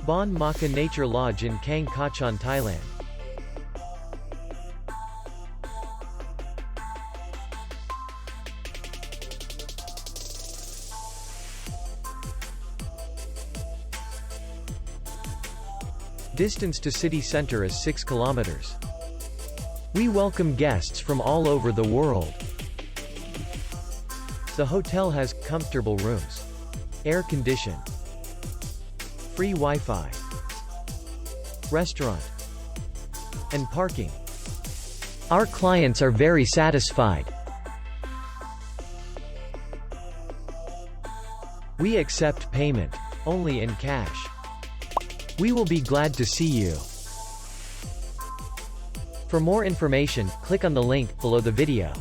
Baan Maka Nature Lodge in Kaeng Kachan, Thailand. Distance to city center is 6 kilometers. We welcome guests from all over the world. The hotel has comfortable rooms, air condition, free Wi-Fi, restaurant, and parking. Our clients are very satisfied. We accept payment only in cash. We will be glad to see you. For more information, click on the link below the video.